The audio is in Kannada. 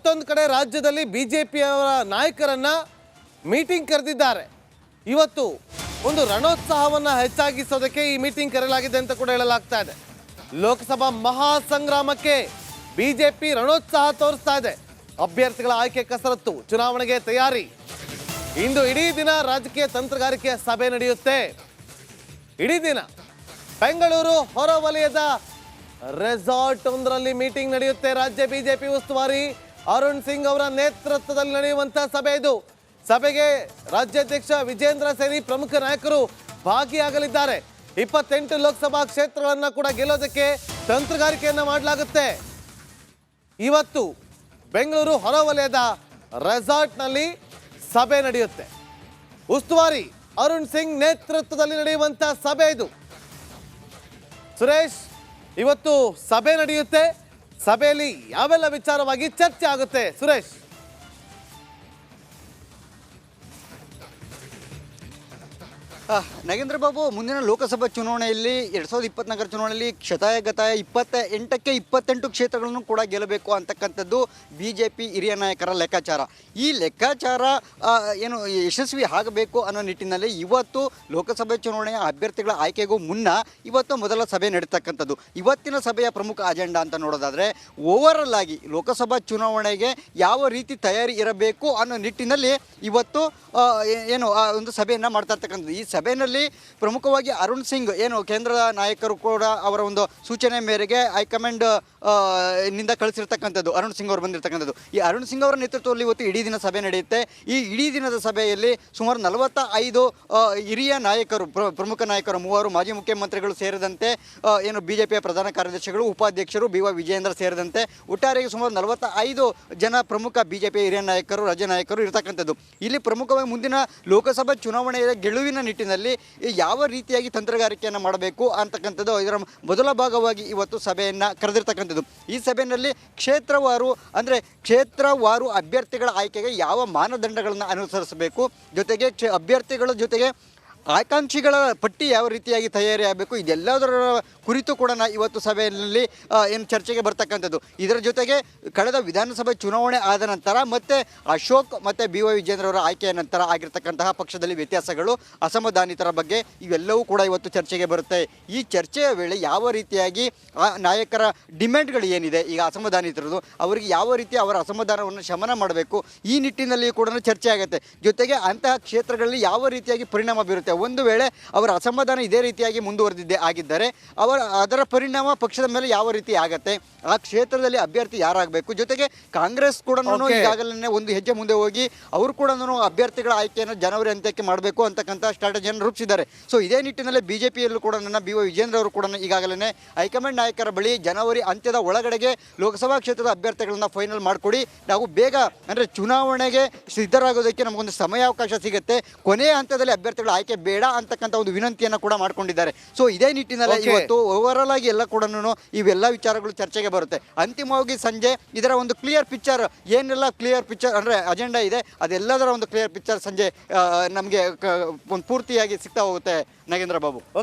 ಮತ್ತೊಂದು ಕಡೆ ರಾಜ್ಯದಲ್ಲಿ ಬಿಜೆಪಿಯವರ ನಾಯಕರನ್ನ ಮೀಟಿಂಗ್ ಕರೆದಿದ್ದಾರೆ. ಇವತ್ತು ಒಂದು ರಣೋತ್ಸಾಹವನ್ನ ಹೆಚ್ಚಾಗಿಸೋದಕ್ಕೆ ಈ ಮೀಟಿಂಗ್ ಕರೆಯಲಾಗಿದೆ ಅಂತ ಕೂಡ ಹೇಳಲಾಗ್ತಾ ಇದೆ. ಲೋಕಸಭಾ ಮಹಾಸಂಗ್ರಾಮಕ್ಕೆ ಬಿಜೆಪಿ ರಣೋತ್ಸಾಹ ತೋರಿಸ್ತಾ ಇದೆ. ಅಭ್ಯರ್ಥಿಗಳ ಆಯ್ಕೆ ಕಸರತ್ತು, ಚುನಾವಣೆಗೆ ತಯಾರಿ. ಇಂದು ಇಡೀ ದಿನ ರಾಜಕೀಯ ತಂತ್ರಗಾರಿಕೆಯ ಸಭೆ ನಡೆಯುತ್ತೆ. ಇಡೀ ದಿನ ಬೆಂಗಳೂರು ಹೊರವಲಯದ ರೆಸಾರ್ಟ್ ಒಂದರಲ್ಲಿ ಮೀಟಿಂಗ್ ನಡೆಯುತ್ತೆ. ರಾಜ್ಯ ಬಿಜೆಪಿ ಉಸ್ತುವಾರಿ ಅರುಣ್ ಸಿಂಗ್ ಅವರ ನೇತೃತ್ವದಲ್ಲಿ ನಡೆಯುವಂತಹ ಸಭೆ ಇದು. ಸಭೆಗೆ ರಾಜ್ಯಾಧ್ಯಕ್ಷ ವಿಜೇಂದ್ರ ಸೇರಿ ಪ್ರಮುಖ ನಾಯಕರು ಭಾಗಿಯಾಗಲಿದ್ದಾರೆ. 28 ಲೋಕಸಭಾ ಕ್ಷೇತ್ರಗಳನ್ನ ಕೂಡ ಗೆಲ್ಲೋದಕ್ಕೆ ತಂತ್ರಗಾರಿಕೆಯನ್ನ ಮಾಡಲಾಗುತ್ತೆ. ಇವತ್ತು ಬೆಂಗಳೂರು ಹೊರವಲಯದ ರೆಸಾರ್ಟ್ನಲ್ಲಿ ಸಭೆ ನಡೆಯುತ್ತೆ. ಉಸ್ತುವಾರಿ ಅರುಣ್ ಸಿಂಗ್ ನೇತೃತ್ವದಲ್ಲಿ ನಡೆಯುವಂತಹ ಸಭೆ ಇದು. ಸುರೇಶ್, ಇವತ್ತು ಸಭೆ ನಡೆಯುತ್ತೆ. ಸಭೆಯಲ್ಲಿ ಯಾವೆಲ್ಲ ವಿಚಾರವಾಗಿ ಚರ್ಚೆ ಆಗುತ್ತೆ ಸುರೇಶ್? ನಾಗೇಂದ್ರ ಬಾಬು, ಮುಂದಿನ ಲೋಕಸಭಾ ಚುನಾವಣೆಯಲ್ಲಿ 2024 ಚುನಾವಣೆಯಲ್ಲಿ ಶತಾಯಗತಾಯ 28 ಕ್ಷೇತ್ರಗಳನ್ನು ಕೂಡ ಗೆಲ್ಲಬೇಕು ಅಂತಕ್ಕಂಥದ್ದು ಬಿಜೆಪಿ ಹಿರಿಯ ನಾಯಕರ ಲೆಕ್ಕಾಚಾರ. ಈ ಲೆಕ್ಕಾಚಾರ ಏನು ಯಶಸ್ವಿ ಆಗಬೇಕು ಅನ್ನೋ ನಿಟ್ಟಿನಲ್ಲಿ ಇವತ್ತು ಲೋಕಸಭೆ ಚುನಾವಣೆಯ ಅಭ್ಯರ್ಥಿಗಳ ಆಯ್ಕೆಗೂ ಮುನ್ನ ಇವತ್ತು ಮೊದಲ ಸಭೆ ನಡೀತಕ್ಕಂಥದ್ದು. ಇವತ್ತಿನ ಸಭೆಯ ಪ್ರಮುಖ ಅಜೆಂಡಾ ಅಂತ ನೋಡೋದಾದರೆ ಓವರಾಲ್ ಆಗಿ ಲೋಕಸಭಾ ಚುನಾವಣೆಗೆ ಯಾವ ರೀತಿ ತಯಾರಿ ಇರಬೇಕು ಅನ್ನೋ ನಿಟ್ಟಿನಲ್ಲಿ ಇವತ್ತು ಏನು ಒಂದು ಸಭೆಯನ್ನು ಮಾಡ್ತಾ ಇರ್ತಕ್ಕಂಥದ್ದು. ಈ ಸಭೆಯಲ್ಲಿ ಪ್ರಮುಖವಾಗಿ ಅರುಣ್ ಸಿಂಗ್ ಏನು ಕೇಂದ್ರದ ನಾಯಕರು ಕೂಡ ಅವರ ಒಂದು ಸೂಚನೆ ಮೇರೆಗೆ ಹೈಕಮಾಂಡ್ ನಿಂದ ಕಳಿಸಿರ್ತಕ್ಕಂಥದ್ದು ಅರುಣ್ ಸಿಂಗ್ ಅವರು ಬಂದಿರತಕ್ಕಂಥದ್ದು. ಈ ಅರುಣ್ ಸಿಂಗ್ ಅವರ ನೇತೃತ್ವದಲ್ಲಿ ಇವತ್ತು ಇಡೀ ದಿನ ಸಭೆ ನಡೆಯುತ್ತೆ. ಈ ಇಡೀ ದಿನದ ಸಭೆಯಲ್ಲಿ ಸುಮಾರು 45 ಹಿರಿಯ ನಾಯಕರು, ಪ್ರಮುಖ ನಾಯಕರು, 3 ಮಾಜಿ ಮುಖ್ಯಮಂತ್ರಿಗಳು ಸೇರಿದಂತೆ ಏನು ಬಿಜೆಪಿಯ ಪ್ರಧಾನ ಕಾರ್ಯದರ್ಶಿಗಳು, ಉಪಾಧ್ಯಕ್ಷರು, BY ವಿಜಯೇಂದ್ರ ಸೇರಿದಂತೆ ಒಟ್ಟಾರೆಗೆ ಸುಮಾರು 45 ಜನ ಪ್ರಮುಖ ಬಿಜೆಪಿಯ ಹಿರಿಯ ನಾಯಕರು, ರಾಜ್ಯ ನಾಯಕರು ಇರತಕ್ಕಂಥದ್ದು. ಇಲ್ಲಿ ಪ್ರಮುಖವಾಗಿ ಮುಂದಿನ ಲೋಕಸಭಾ ಚುನಾವಣೆಯ ಗೆಲುವಿನ ನಿಟ್ಟಿನಲ್ಲಿ ಯಾವ ರೀತಿಯಾಗಿ ತಂತ್ರಗಾರಿಕೆಯನ್ನು ಮಾಡಬೇಕು ಅಂತಕ್ಕಂಥದ್ದು ಇದರ ಮೊದಲ ಭಾಗವಾಗಿ ಇವತ್ತು ಸಭೆಯನ್ನು ಕರೆದಿರ್ತಕ್ಕಂಥದ್ದು. ಈ ಸಭೆಯಲ್ಲಿ ಕ್ಷೇತ್ರವಾರು ಅಭ್ಯರ್ಥಿಗಳ ಆಯ್ಕೆಗೆ ಯಾವ ಮಾನದಂಡಗಳನ್ನು ಅನುಸರಿಸಬೇಕು, ಜೊತೆಗೆ ಅಭ್ಯರ್ಥಿಗಳ ಜೊತೆಗೆ ಆಕಾಂಕ್ಷಿಗಳ ಪಟ್ಟಿ ಯಾವ ರೀತಿಯಾಗಿ ತಯಾರಿ ಆಗಬೇಕು, ಇದೆಲ್ಲದರ ಕುರಿತು ಕೂಡ ಇವತ್ತು ಸಭೆಯಲ್ಲಿ ಏನು ಚರ್ಚೆಗೆ ಬರ್ತಕ್ಕಂಥದ್ದು. ಇದರ ಜೊತೆಗೆ ಕಳೆದ ವಿಧಾನಸಭೆ ಚುನಾವಣೆ ಆದ ನಂತರ ಮತ್ತು ಅಶೋಕ್ ಮತ್ತು BY ವಿಜೇಂದ್ರ ಅವರ ಆಯ್ಕೆಯ ನಂತರ ಆಗಿರ್ತಕ್ಕಂತಹ ಪಕ್ಷದಲ್ಲಿ ವ್ಯತ್ಯಾಸಗಳು, ಅಸಮಾಧಾನಿತರ ಬಗ್ಗೆ ಇವೆಲ್ಲವೂ ಕೂಡ ಇವತ್ತು ಚರ್ಚೆಗೆ ಬರುತ್ತೆ. ಈ ಚರ್ಚೆಯ ವೇಳೆ ಯಾವ ರೀತಿಯಾಗಿ ಆ ನಾಯಕರ ಡಿಮ್ಯಾಂಡ್ಗಳು ಏನಿದೆ, ಈಗ ಅಸಮಾಧಾನಿತರದು ಅವರಿಗೆ ಯಾವ ರೀತಿ ಅವರ ಅಸಮಾಧಾನವನ್ನು ಶಮನ ಮಾಡಬೇಕು, ಈ ನಿಟ್ಟಿನಲ್ಲಿ ಕೂಡ ಚರ್ಚೆ ಆಗುತ್ತೆ. ಜೊತೆಗೆ ಅಂತಹ ಕ್ಷೇತ್ರಗಳಲ್ಲಿ ಯಾವ ರೀತಿಯಾಗಿ ಪರಿಣಾಮ ಬೀರುತ್ತೆ, ಒಂದು ವೇಳೆ ಅವರ ಅಸಮಾಧಾನ ಇದೇ ರೀತಿಯಾಗಿ ಮುಂದುವರೆದಿದ್ದೇ ಆಗಿದ್ದರೆ ಅದರ ಪರಿಣಾಮ ಪಕ್ಷದ ಮೇಲೆ ಯಾವ ರೀತಿ ಆಗತ್ತೆ, ಆ ಕ್ಷೇತ್ರದಲ್ಲಿ ಅಭ್ಯರ್ಥಿ ಯಾರಾಗಬೇಕು. ಜೊತೆಗೆ ಕಾಂಗ್ರೆಸ್ ಕೂಡ ಈಗಾಗಲೇ ಒಂದು ಹೆಜ್ಜೆ ಮುಂದೆ ಹೋಗಿ ಅವರು ಕೂಡ ಅಭ್ಯರ್ಥಿಗಳ ಆಯ್ಕೆಯನ್ನು ಜನವರಿ ಅಂತ್ಯಕ್ಕೆ ಮಾಡಬೇಕು ಅಂತಕ್ಕಂಥ ಸ್ಟ್ರಾಟಜಿಯನ್ನು ರೂಪಿಸಿದ್ದಾರೆ. ಸೊ ಇದೇ ನಿಟ್ಟಿನಲ್ಲಿ ಬಿಜೆಪಿಯಲ್ಲೂ ಕೂಡ BY ವಿಜೇಂದ್ರ ಅವರು ಕೂಡ ಈಗಾಗಲೇ ಹೈಕಮಾಂಡ್ ನಾಯಕರ ಬಳಿ ಜನವರಿ ಅಂತ್ಯದ ಒಳಗಡೆಗೆ ಲೋಕಸಭಾ ಕ್ಷೇತ್ರದ ಅಭ್ಯರ್ಥಿಗಳನ್ನ ಫೈನಲ್ ಮಾಡಿಕೊಡಿ, ನಾವು ಬೇಗ ಅಂದರೆ ಚುನಾವಣೆಗೆ ಸಿದ್ಧರಾಗೋದಕ್ಕೆ ನಮಗೊಂದು ಸಮಯಾವಕಾಶ ಸಿಗುತ್ತೆ, ಕೊನೆಯ ಹಂತದಲ್ಲಿ ಅಭ್ಯರ್ಥಿಗಳ ಆಯ್ಕೆ ಬೇಡ ಅಂತಕ್ಕಂಥ ಒಂದು ವಿನಂತಿಯನ್ನು ಕೂಡ ಮಾಡ್ಕೊಂಡಿದ್ದಾರೆ. ಸೊ ಇದೇ ನಿಟ್ಟಿನಲ್ಲಿ ಇವತ್ತು ಓವರಾಲ್ ಆಗಿ ಎಲ್ಲ ಕೂಡ ಇವೆಲ್ಲ ವಿಚಾರಗಳು ಚರ್ಚೆಗೆ ಬರುತ್ತೆ. ಅಂತಿಮವಾಗಿ ಸಂಜೆ ಇದರ ಒಂದು ಕ್ಲಿಯರ್ ಪಿಕ್ಚರ್, ಏನೆಲ್ಲ ಕ್ಲಿಯರ್ ಪಿಕ್ಚರ್ ಅಂದರೆ ಅಜೆಂಡಾ ಇದೆ, ಅದೆಲ್ಲದರ ಒಂದು ಕ್ಲಿಯರ್ ಪಿಕ್ಚರ್ ಸಂಜೆ ನಮಗೆ ಒಂದು ಪೂರ್ತಿಯಾಗಿ ಸಿಗ್ತಾ ಹೋಗುತ್ತೆ ನಾಗೇಂದ್ರ ಬಾಬು.